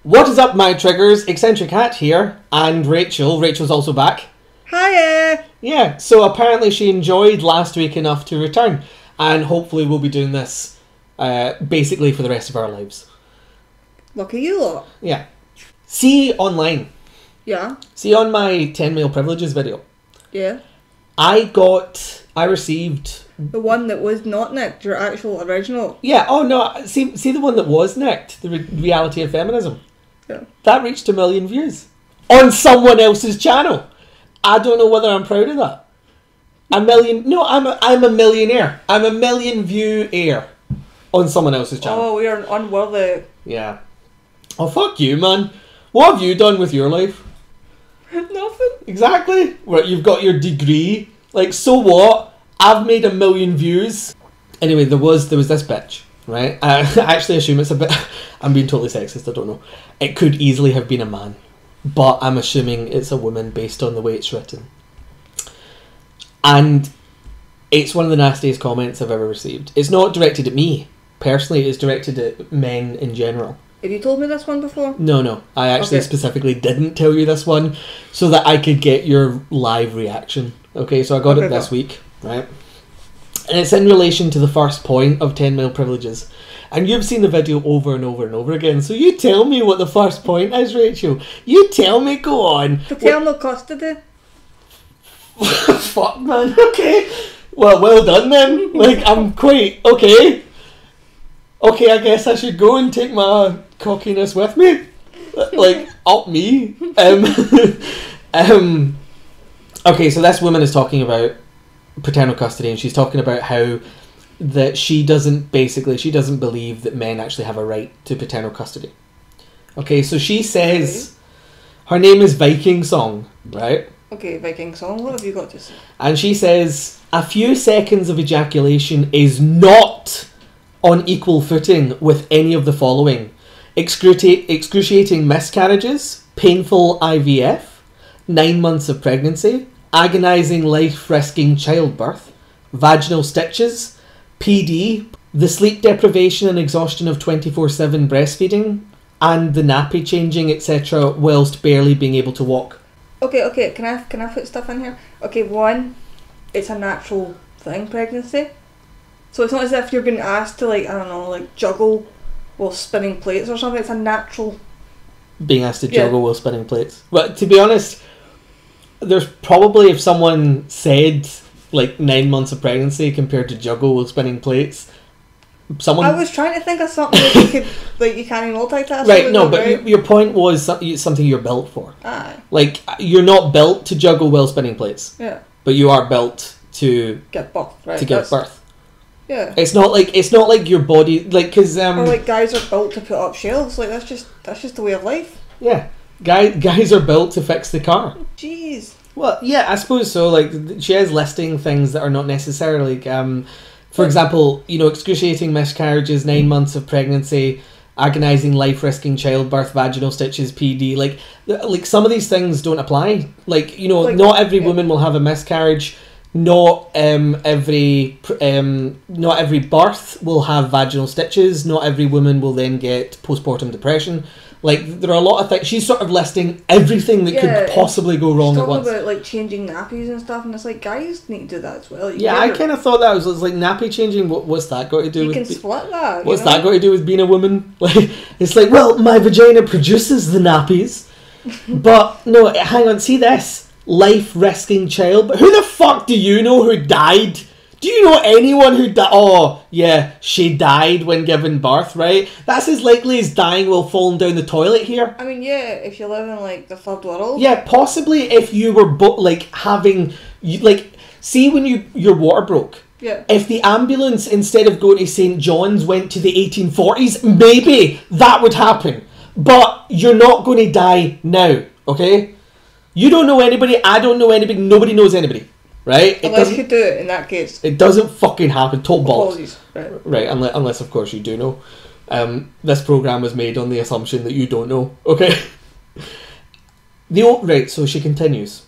What is up, my triggers? Eccentric Hat here, and Rachel. Rachel's also back. Hiya! Yeah, so apparently she enjoyed last week enough to return, and hopefully we'll be doing this basically for the rest of our lives. Lucky you lot. Yeah. See online. Yeah. See on my 10 male privileges video. Yeah. I received... The one that was not nicked, your actual original. Yeah, oh no, see the one that was nicked, the reality of feminism. Yeah. That reached 1 million views. On someone else's channel. I don't know whether I'm proud of that. 1 million... No, I'm a millionaire. I'm a million view heir on someone else's channel. Oh, we are unworthy. Yeah. Oh, fuck you, man. What have you done with your life? Nothing. Exactly. Right, you've got your degree. Like, so what? I've made 1 million views. Anyway, there was this bitch, right? I actually assume it's a bit... I'm being totally sexist, I don't know. It could easily have been a man. But I'm assuming it's a woman based on the way it's written. And it's one of the nastiest comments I've ever received. It's not directed at me. Personally, it's directed at men in general. Have you told me this one before? No. I actually specifically didn't tell you this one so that I could get your live reaction. Okay, so I got it this week, right? And it's in relation to the first point of 10 male privileges. And you've seen the video over and over and over again, so you tell me what the first point is, Rachel. You tell me, go on. Paternal custody. Fuck, man. Okay. Well done then. Like, I'm quite... Okay. Okay, I guess I should go and take my cockiness with me. Like, up me. Okay, so this woman is talking about paternal custody, and she's talking about how that she doesn't believe that men actually have a right to paternal custody. Okay, so she says her name is Viking Song, right? Okay, Viking Song, what have you got to say? And she says a few seconds of ejaculation is not on equal footing with any of the following: excruciating miscarriages, painful IVF, 9 months of pregnancy, agonising life-risking childbirth, vaginal stitches, PD, the sleep deprivation and exhaustion of 24/7 breastfeeding, and the nappy changing, etc., whilst barely being able to walk. Okay, can I put stuff in here? Okay, one, it's a natural thing, pregnancy. So it's not as if you're being asked to, like, I don't know, like, juggle while spinning plates or something. It's a natural... Being asked to juggle while spinning plates. But to be honest, there's probably, if someone said... like 9 months of pregnancy compared to juggle while spinning plates. I was trying to think of something that you could, like, you can't even multitask. Right, no, but your point was something you're built for. Aye. Like, you're not built to juggle while spinning plates. Yeah. But you are built to give birth, right? To give birth. Yeah. It's not like your body, like, because or like guys are built to put up shelves. Like, that's just the way of life. Yeah, guys are built to fix the car. Jeez. Well, yeah, I suppose so. Like, she is listing things that are not necessarily, for example, excruciating miscarriages, 9 months of pregnancy, agonising, life-risking childbirth, vaginal stitches, PD. Like some of these things don't apply. Like, not every woman will have a miscarriage. Not every birth will have vaginal stitches. Not every woman will then get postpartum depression. Like, there are a lot of things. She's sort of listing everything that could possibly go wrong at once. She's talking about, like, changing nappies and stuff, and it's like, guys need to do that as well. I kind of thought that was like nappy changing. What's that got to do with... You can split that. What's that got to do with being a woman? Like, it's like, well, my vagina produces the nappies. But, no, hang on, see this? Life-risking child. But who the fuck do you know who died? Do you know anyone who died? Oh, yeah, she died when giving birth, right? That's as likely as dying while falling down the toilet here. I mean, yeah, if you live in, like, the third world. Yeah, possibly if you were, see when your water broke. Yeah. If the ambulance, instead of going to St. John's, went to the 1840s, maybe that would happen. But you're not going to die now, okay? You don't know anybody, I don't know anybody, nobody knows anybody. Right? Unless you do it in that case. It doesn't fucking happen. Total balls. Apologies. Right, unless of course you do know. This programme was made on the assumption that you don't know. Okay? Right, so she continues.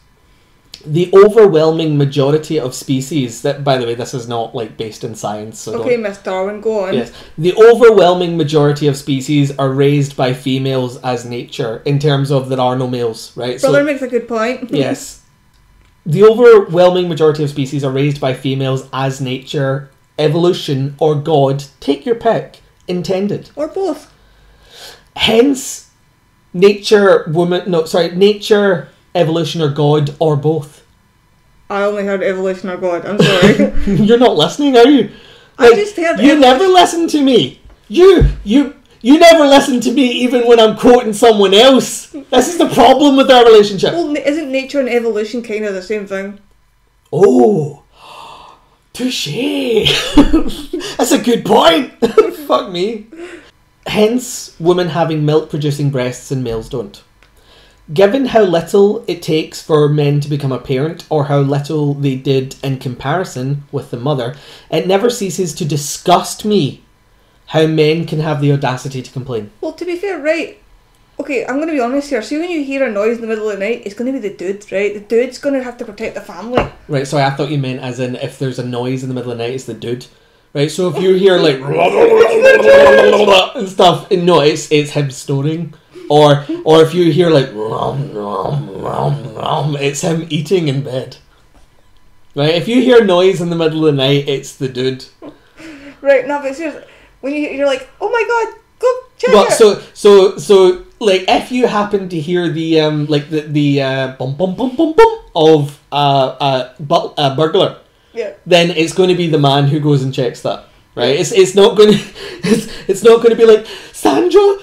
the overwhelming majority of species that, by the way, this is not like based in science, so okay, Miss Darwin, go on. Yes, the overwhelming majority of species are raised by females as nature, in terms of there are no males, right? Brother makes a good point. Yes, the overwhelming majority of species are raised by females as nature, evolution, or God, take your pick, intended, or both. Hence, nature, evolution, or God, or both. I only heard evolution or God. I'm sorry. You're not listening, are you? I just heard you never listen to me. You never listen to me even when I'm quoting someone else. This is the problem with our relationship. Well, isn't nature and evolution kind of the same thing? Oh, touche. That's a good point. Fuck me. Hence, women having milk-producing breasts and males don't. Given how little it takes for men to become a parent, or how little they did in comparison with the mother, it never ceases to disgust me how men can have the audacity to complain. Well, to be fair, right, okay, I'm going to be honest here. See, when you hear a noise in the middle of the night, it's going to be the dude, right? The dude's going to have to protect the family. Right, sorry, I thought you meant as in if there's a noise in the middle of the night, it's the dude. Right, so if you hear like and stuff, no, it's him snoring. Or if you hear like it's him eating in bed. Right? If you hear noise in the middle of the night, it's the dude. Right, no, but seriously, when you're like, oh my god, go check Well, it. so like if you happen to hear the bum bum bum bum bum of a burglar, yeah, then it's going to be the man who goes and checks that. Right? It's not going to it's not going to be like, Sandra,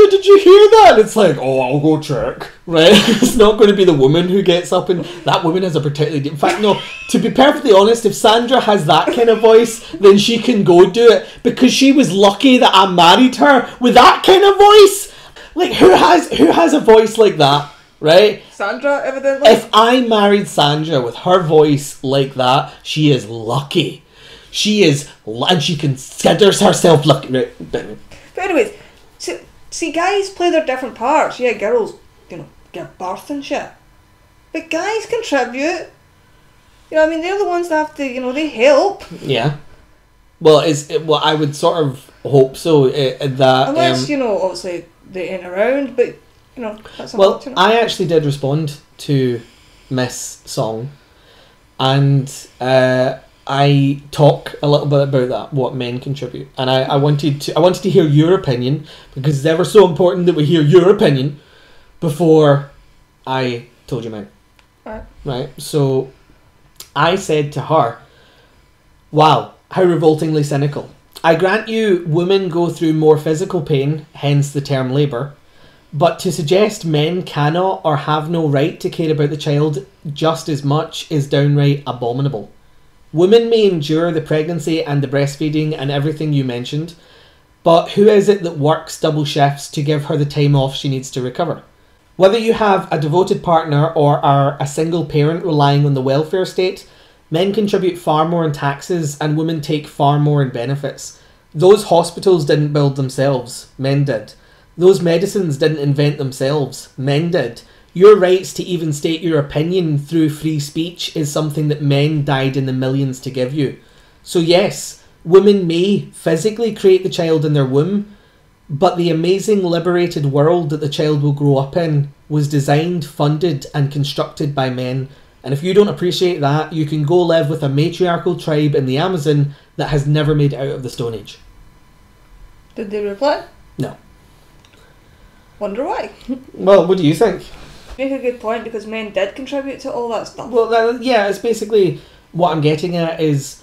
did you hear that? It's like, oh, I'll go check. Right? It's not going to be the woman who gets up, and that woman has a particularly... In fact, no, to be perfectly honest, if Sandra has that kind of voice, then she can go do it, because she was lucky that I married her with that kind of voice. Like, who has a voice like that? Right? Sandra, evidently. If I married Sandra with her voice like that, she is lucky. She is, and she considers herself lucky. Right? But anyways, see, guys play their different parts. Yeah, girls, give birth and shit. But guys contribute. You know what I mean? They're the ones that have to, they help. Yeah. Well, I would sort of hope so. That unless, obviously they ain't around, but, that's a well, I actually did respond to Miss Song, and I talk a little bit about that, what men contribute, and I wanted to hear your opinion, because it's ever so important that we hear your opinion before I told you mine. Right. So I said to her, "Wow, how revoltingly cynical. I grant you, women go through more physical pain, hence the term labour, but to suggest men cannot or have no right to care about the child just as much is downright abominable. Women may endure the pregnancy and the breastfeeding and everything you mentioned, but who is it that works double shifts to give her the time off she needs to recover? Whether you have a devoted partner or are a single parent relying on the welfare state, men contribute far more in taxes and women take far more in benefits. Those hospitals didn't build themselves, men did. Those medicines didn't invent themselves, men did. Your rights to even state your opinion through free speech is something that men died in the millions to give you. So yes, women may physically create the child in their womb, but the amazing liberated world that the child will grow up in was designed, funded and constructed by men. And if you don't appreciate that, you can go live with a matriarchal tribe in the Amazon that has never made it out of the Stone Age." Did they reply? No. Wonder why. Well, what do you think? Make a good point, because men did contribute to all that stuff. Well, yeah, it's basically what I'm getting at is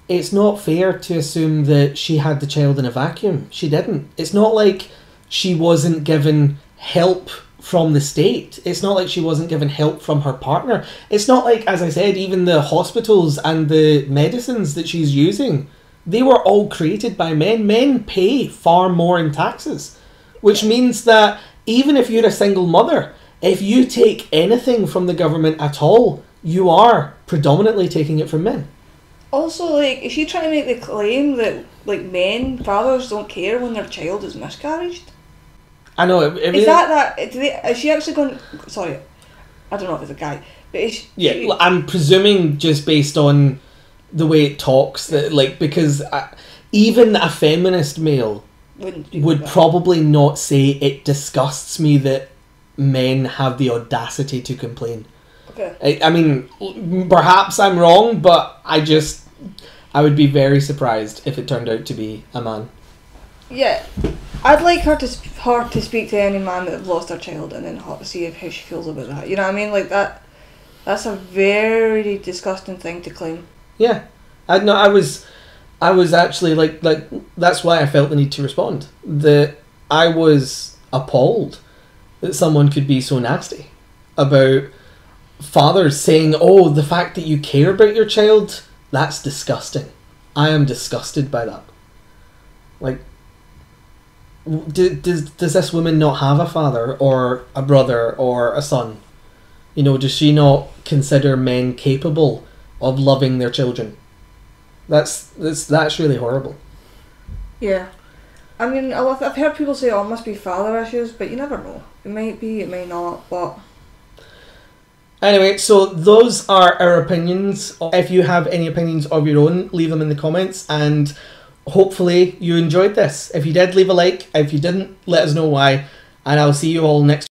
it's not fair to assume that she had the child in a vacuum. She didn't. It's not like she wasn't given help from the state. It's not like she wasn't given help from her partner. It's not like, as I said, even the hospitals and the medicines that she's using, they were all created by men. Men pay far more in taxes, which means that even if you're a single mother, if you take anything from the government at all, you are predominantly taking it from men. Also, is she trying to make the claim that, fathers don't care when their child is miscarried? I know. Is she actually going... Sorry. I don't know if it's a guy, but it's, Yeah, I'm presuming just based on the way it talks that like because even a feminist male would probably not say it disgusts me that men have the audacity to complain. Okay. I mean, perhaps I'm wrong, but I would be very surprised if it turned out to be a man. Yeah, I'd like her to speak to any man that have lost their child and then see how she feels about that. You know what I mean? Like that. That's a very disgusting thing to claim. Yeah, I was actually like that's why I felt the need to respond. That I was appalled that someone could be so nasty about fathers saying, "Oh, the fact that you care about your child, that's disgusting. I am disgusted by that." Like, does this woman not have a father or a brother or a son? You know, does she not consider men capable of loving their children? That's really horrible. Yeah. I mean, I've heard people say, oh, it must be father issues, but you never know. It might be, it may not, but... Anyway, so those are our opinions. If you have any opinions of your own, leave them in the comments, and hopefully you enjoyed this. If you did, leave a like. If you didn't, let us know why, and I'll see you all next